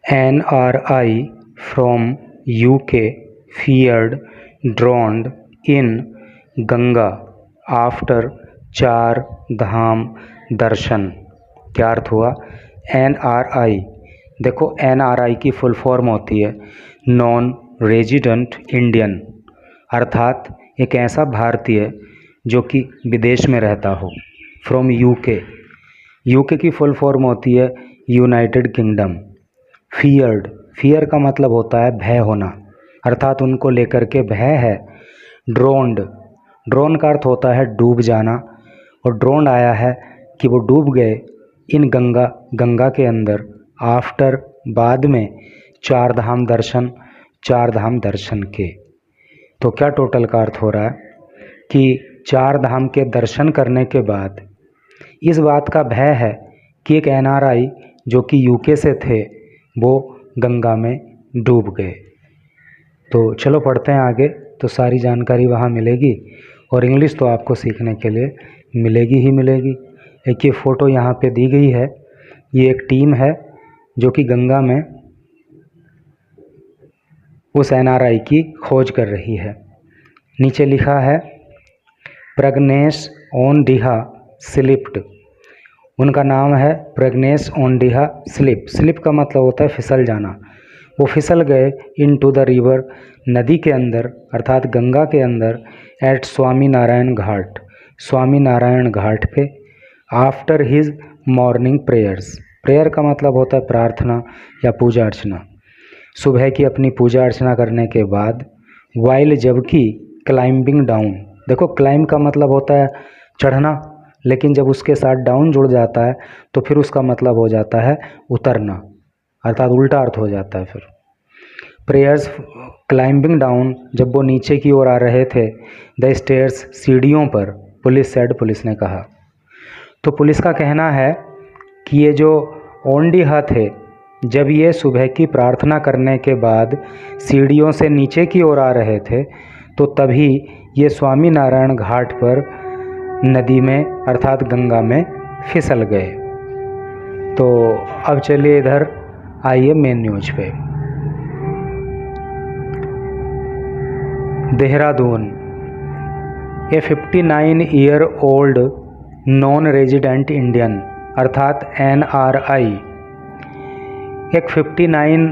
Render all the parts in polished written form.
NRI from UK feared drowned in Ganga after चार धाम दर्शन। क्या अर्थ हुआ? NRI, देखो NRI की फुल फॉर्म होती है नॉन रेजिडेंट इंडियन, अर्थात एक ऐसा भारतीय जो कि विदेश में रहता हो। फ्रॉम यूके, यूके की फुल फॉर्म होती है यूनाइटेड किंगडम। फियर्ड, फियर का मतलब होता है भय होना, अर्थात उनको लेकर के भय है। ड्रोन्ड, ड्रोन का अर्थ होता है डूब जाना, और ड्रोन्ड आया है कि वो डूब गए इन गंगा, गंगा के अंदर, आफ्टर बाद में, चार धाम दर्शन, चार धाम दर्शन के। तो क्या टोटल का अर्थ हो रहा है कि चार धाम के दर्शन करने के बाद इस बात का भय है कि एक NRI जो कि यूके से थे वो गंगा में डूब गए। तो चलो पढ़ते हैं आगे, तो सारी जानकारी वहाँ मिलेगी और इंग्लिश तो आपको सीखने के लिए मिलेगी ही मिलेगी। एक ये फ़ोटो यहाँ पे दी गई है, ये एक टीम है जो कि गंगा में उस NRI की खोज कर रही है। नीचे लिखा है प्रग्नेश ओनडिहा स्लिप्ड, उनका नाम है प्रग्नेश ओनडिहा स्लिप। स्लिप का मतलब होता है फिसल जाना। वो फिसल गए इनटू द रिवर, नदी के अंदर, अर्थात गंगा के अंदर, एट स्वामी नारायण घाट, स्वामी नारायण घाट पे, after his morning prayers. Prayer का मतलब होता है प्रार्थना या पूजा अर्चना। सुबह की अपनी पूजा अर्चना करने के बाद, वाइल जबकि क्लाइंबिंग डाउन, देखो क्लाइंब का मतलब होता है चढ़ना, लेकिन जब उसके साथ डाउन जुड़ जाता है तो फिर उसका मतलब हो जाता है उतरना, अर्थात उल्टा अर्थ हो जाता है फिर। प्रेयर्स क्लाइंबिंग डाउन, जब वो नीचे की ओर आ रहे थे, द स्टेयर्स, सीढ़ियों पर, पुलिस सेड, पुलिस ने कहा। तो पुलिस का कहना है कि ये जो ओनडिहा थे, जब ये सुबह की प्रार्थना करने के बाद सीढ़ियों से नीचे की ओर आ रहे थे तो तभी ये स्वामी नारायण घाट पर नदी में, अर्थात गंगा में फिसल गए। तो अब चलिए इधर आइए मेन न्यूज पे। देहरादून, ए 59 year old non resident Indian, अर्थात NRI, एक 59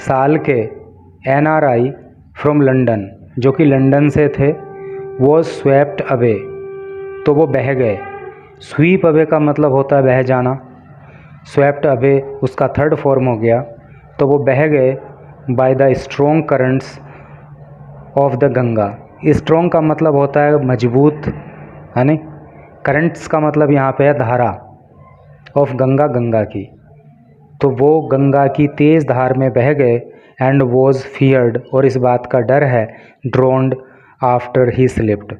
साल के NRI फ्रॉम लंदन, जो कि लंदन से थे, वो स्वेप्ट अवे, तो वो बह गए। स्वीप अवे का मतलब होता है बह जाना, स्वेप्ट अवे उसका थर्ड फॉर्म हो गया, तो वो बह गए by the strong currents of the Ganga. Strong का मतलब होता है मजबूत, है नहीं, करंट्स का मतलब यहाँ पे है धारा, ऑफ गंगा, गंगा की, तो वो गंगा की तेज़ धार में बह गए। एंड वॉज फियर्ड, और इस बात का डर है, ड्रोन्ड आफ्टर ही स्लिप्ड,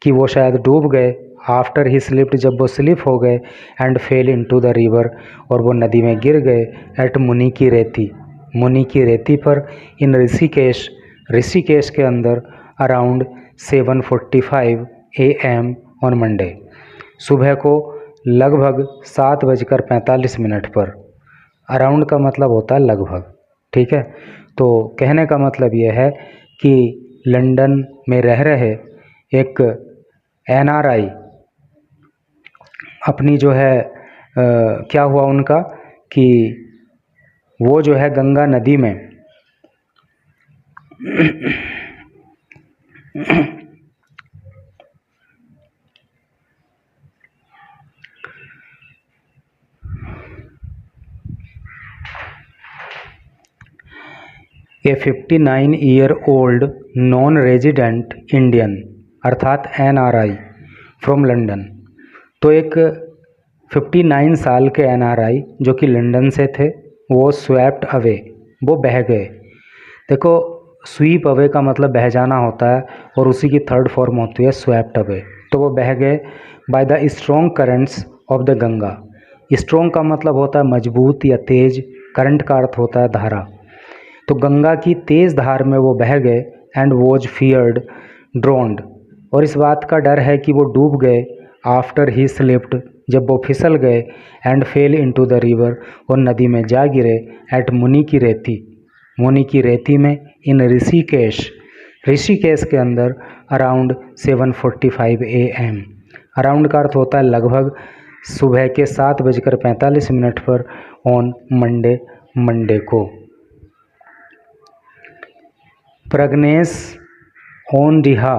कि वो शायद डूब गए, आफ्टर ही स्लिप्ड, जब वो स्लिप हो गए, and fail into the river, और वो नदी में गिर गए, एट मुनि की रेती, मुनि की रेती पर, इन ऋषिकेश, ऋषिकेश के अंदर, अराउंड 7:45 AM ऑन मंडे, सुबह को लगभग 7:45 पर। अराउंड का मतलब होता है लगभग, ठीक है। तो कहने का मतलब यह है कि लंदन में रह रहे एक NRI अपनी जो है क्या हुआ उनका कि वो जो है गंगा नदी में ए 59 year old non resident Indian, अर्थात NRI फ्रॉम लंदन, तो एक 59 साल के NRI जो कि लंदन से थे, वो स्वेप्ट अवे, वो बह गए। देखो स्वीप अवे का मतलब बह जाना होता है, और उसी की थर्ड फॉर्म होती है स्वेप्ट अवे, तो वो बह गए by the strong currents of the Ganga. Strong का मतलब होता है मजबूत या तेज, करंट का अर्थ होता है धारा, तो गंगा की तेज़ धार में वो बह गए। एंड वॉज फियर्ड ड्रोन्ड, और इस बात का डर है कि वो डूब गए, आफ्टर ही स्लिप्ड, जब वो फिसल गए, and fail into the river, और नदी में जा गिरे, एट मुनि की रेती में, इन ऋषिकेश, ऋषिकेश के अंदर, अराउंड 7:45 AM। अराउंड का अर्थ होता है लगभग, सुबह के 7:45 पर, ऑन मंडे को। Pragnesh Ondiha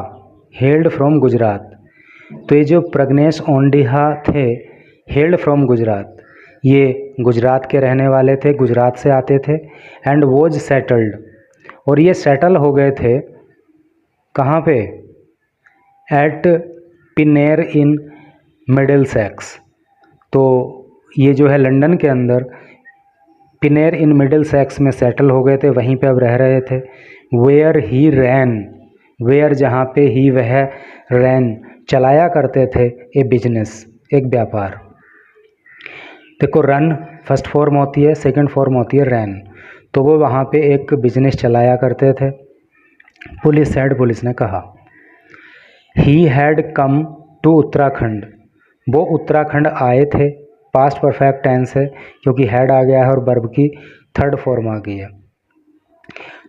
held from Gujarat. तो ये जो प्रग्नेश ओंडिहा थे, हेल्ड फ्रॉम गुजरात, ये गुजरात के रहने वाले थे, गुजरात से आते थे, एंड वॉज सेटल्ड, और ये सेटल हो गए थे कहाँ पे, एट पिनेर इन मिडिलसेक्स। तो ये जो है लंदन के अंदर पिनेर इन मिडिलसेक्स में सेटल हो गए थे, वहीं पे अब रह रहे थे। वेयर ही रैन, वेयर जहाँ पे ही वह रैन चलाया करते थे, ए बिजनेस, एक व्यापार। देखो रन फर्स्ट फॉर्म होती है, सेकंड फॉर्म होती है रैन, तो वो वहाँ पे एक बिजनेस चलाया करते थे। पुलिस ने कहा, he had come to Uttarakhand, वो उत्तराखंड आए थे, पास्ट परफेक्ट टेंस है क्योंकि हैड आ गया है और वर्ब की थर्ड फॉर्म आ गई है।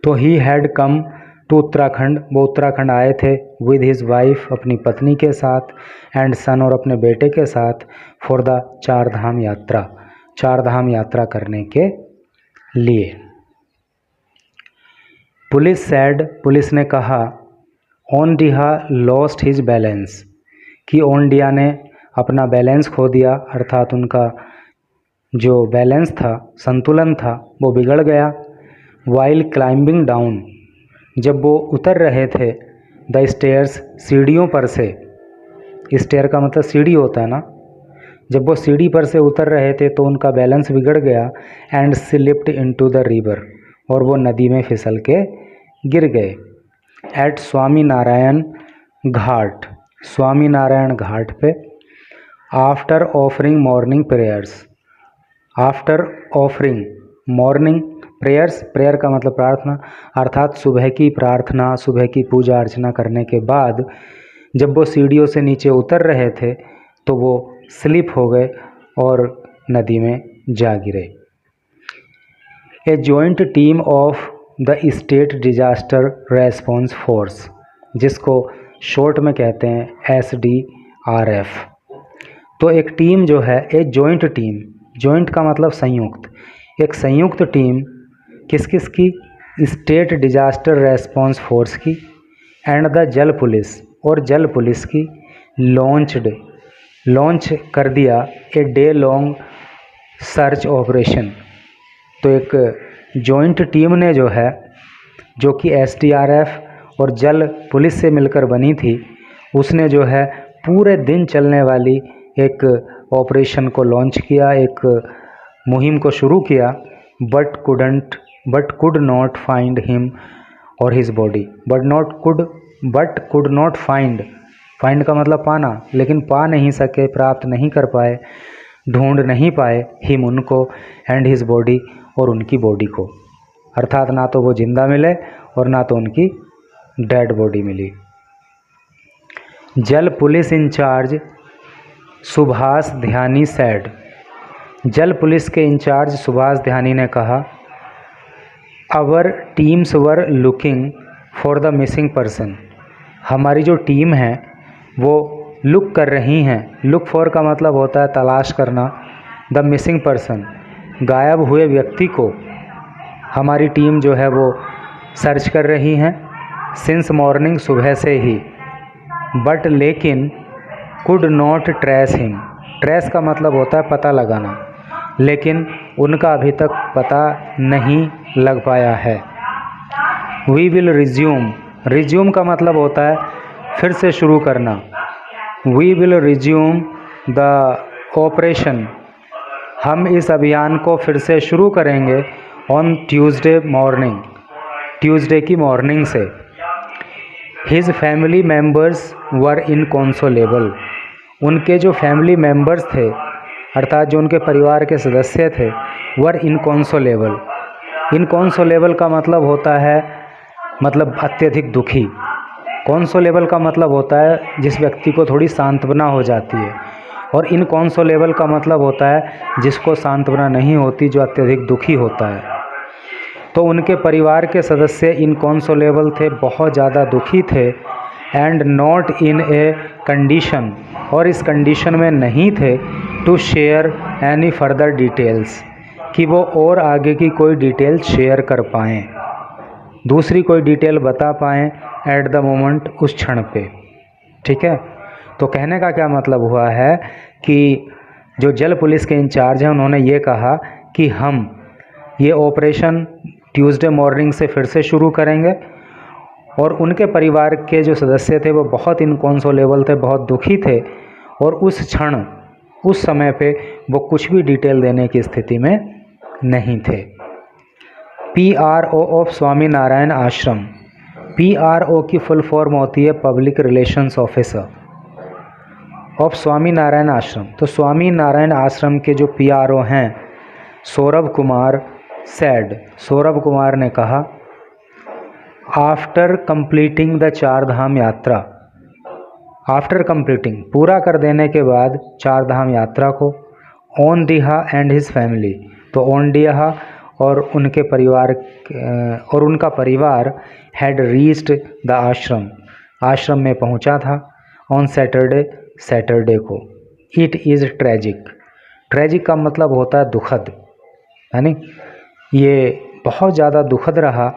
तो he had come to Uttarakhand, वो उत्तराखंड आए थे, विद हिज वाइफ, अपनी पत्नी के साथ, एंड सन, और अपने बेटे के साथ, फॉर द चारधाम यात्रा, चारधाम यात्रा करने के लिए। पुलिस ने कहा, ओंडिहा लॉस्ट हिज बैलेंस, कि ओंडिया ने अपना बैलेंस खो दिया, अर्थात उनका जो बैलेंस था, संतुलन था, वो बिगड़ गया। वाइल क्लाइंबिंग डाउन, जब वो उतर रहे थे, द स्टेयर्स, सीढ़ियों पर से, स्टेयर का मतलब सीढ़ी होता है ना, जब वो सीढ़ी पर से उतर रहे थे तो उनका बैलेंस बिगड़ गया, and slipped into the river, और वो नदी में फिसल के गिर गए। एट स्वामी नारायण घाट, स्वामी नारायण घाट पे, after offering morning prayers, after offering morning prayers, prayer का मतलब प्रार्थना, अर्थात सुबह की प्रार्थना, सुबह की पूजा अर्चना करने के बाद जब वो सीढ़ियों से नीचे उतर रहे थे तो वो स्लिप हो गए और नदी में जा गिरे। A joint team of the state disaster response force, जिसको शॉर्ट में कहते हैं SDRF। तो एक टीम जो है, एक जॉइंट टीम, जॉइंट का मतलब संयुक्त, एक संयुक्त टीम किस किस की, स्टेट डिजास्टर रेस्पॉन्स फोर्स की, एंड द जल पुलिस, और जल पुलिस की, लॉन्च कर दिया a day long search operation. तो एक जॉइंट टीम ने जो है, जो कि SDRF और जल पुलिस से मिलकर बनी थी, उसने जो है पूरे दिन चलने वाली एक ऑपरेशन को लॉन्च किया, एक मुहिम को शुरू किया, but could not find him और his body, but could not find का मतलब पाना, लेकिन पा नहीं सके, प्राप्त नहीं कर पाए, ढूंढ नहीं पाए, हिम उनको, एंड हिज बॉडी और उनकी बॉडी को, अर्थात ना तो वो जिंदा मिले और ना तो उनकी डेड बॉडी मिली। जल police incharge Subhash Dhyani said, जल पुलिस के इंचार्ज सुभाष ध्यानी ने कहा, our teams were looking for the missing person, हमारी जो टीम है वो लुक कर रही हैं, लुक फॉर का मतलब होता है तलाश करना, द मिसिंग पर्सन, गायब हुए व्यक्ति को हमारी टीम जो है वो सर्च कर रही हैं, सिंस मॉर्निंग, सुबह से ही, बट लेकिन could not trace him, trace का मतलब होता है पता लगाना, लेकिन उनका अभी तक पता नहीं लग पाया है। वी विल रिज्यूम का मतलब होता है फिर से शुरू करना, we will resume the operation, हम इस अभियान को फिर से शुरू करेंगे, ऑन ट्यूसडे मॉर्निंग, ट्यूसडे की मॉर्निंग से। His family members were inconsolable, उनके जो फैमिली मेम्बर्स थे, अर्थात जो उनके परिवार के सदस्य थे, वर इनकॉन्सोलेबल, इनकॉन्सोलेबल का मतलब होता है मतलब अत्यधिक दुखी, कॉन्सोलेबल का मतलब होता है जिस व्यक्ति को थोड़ी सांत्वना हो जाती है, और इनकॉन्सोलेबल का मतलब होता है जिसको सांत्वना नहीं होती, जो अत्यधिक दुखी होता है। तो उनके परिवार के सदस्य इनकॉन्सोलेबल थे, बहुत ज़्यादा दुखी थे, and not in a condition, और इस कंडीशन में नहीं थे to share any further details, कि वो और आगे की कोई डिटेल शेयर कर पाएँ, दूसरी कोई डिटेल बता पाएँ एट द मोमेंट, उस क्षण पे। ठीक है, तो कहने का क्या मतलब हुआ है कि जो जल पुलिस के इंचार्ज हैं उन्होंने ये कहा कि हम ये ऑपरेशन ट्यूसडे मॉर्निंग से फिर से शुरू करेंगे, और उनके परिवार के जो सदस्य थे वो बहुत इनकॉन्सोलेबल थे, बहुत दुखी थे, और उस क्षण उस समय पे वो कुछ भी डिटेल देने की स्थिति में नहीं थे। PRO ऑफ स्वामी नारायण आश्रम, PRO की फुल फॉर्म होती है public relations officer of Swami Narayan आश्रम। तो स्वामी नारायण आश्रम के जो PRO हैं सौरभ कुमार सैड, सौरभ कुमार ने कहा, आफ्टर कंप्लीटिंग द चार धाम यात्रा, आफ्टर कंप्लीटिंग पूरा कर देने के बाद चार धाम यात्रा को, ओनडीहा एंड हिज फैमिली, तो ओनडीहा और उनके परिवार और उनका परिवार हैड रीच्ड द आश्रम, आश्रम में पहुंचा था, ऑन सैटरडे को। इट इज़ ट्रेजिक, ट्रेजिक का मतलब होता है दुखद, यानी ये बहुत ज़्यादा दुखद रहा,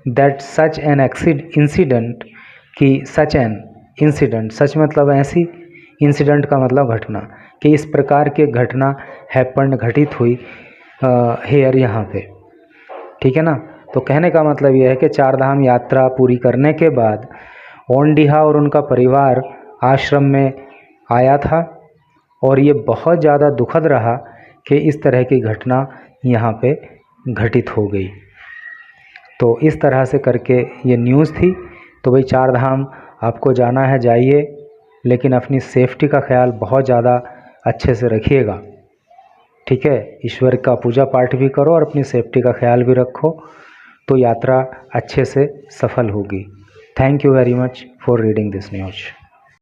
दैट सच एन इंसिडेंट, कि सच एन इंसिडेंट, सच मतलब ऐसी, इंसिडेंट का मतलब घटना, कि इस प्रकार की घटना हैपन घटित हुई हेयर, यहाँ पे। ठीक है ना, तो कहने का मतलब यह है कि चार धाम यात्रा पूरी करने के बाद ओनडीहा और उनका परिवार आश्रम में आया था, और ये बहुत ज़्यादा दुखद रहा कि इस तरह की घटना यहाँ पे घटित हो गई। तो इस तरह से करके ये न्यूज़ थी। तो भाई चार धाम आपको जाना है, जाइए, लेकिन अपनी सेफ्टी का ख्याल बहुत ज़्यादा अच्छे से रखिएगा। ठीक है, ईश्वर का पूजा पाठ भी करो और अपनी सेफ्टी का ख्याल भी रखो, तो यात्रा अच्छे से सफल होगी। Thank you very much for reading this news.